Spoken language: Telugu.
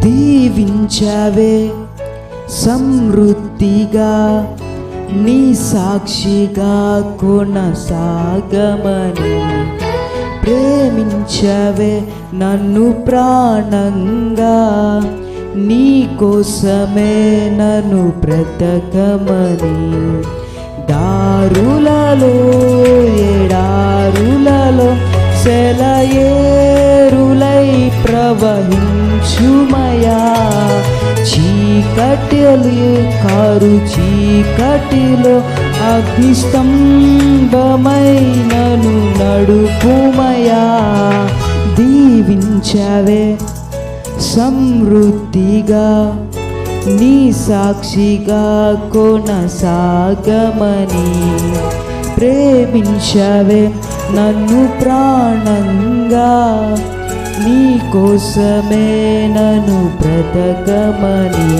దీవించవే సమృద్ధిగా, నీ సాక్షిగా కొనసాగమని. ప్రేమించవే నన్ను ప్రాణంగా, నీ కోసమే నన్ను బ్రతకమని. దారులలో ఎడారులలో సెలయేరులై ప్రవహించుమయా. చీకటిలో అగ్నిస్తంభమై నన్ను నడుపుమయా. దీవించవే సమృద్ధిగా, నీ సాక్షిగా కొనసాగమని. ప్రేమించవే నన్ను ప్రాణంగా, నీ కోసమే నన్ను బ్రతకమని.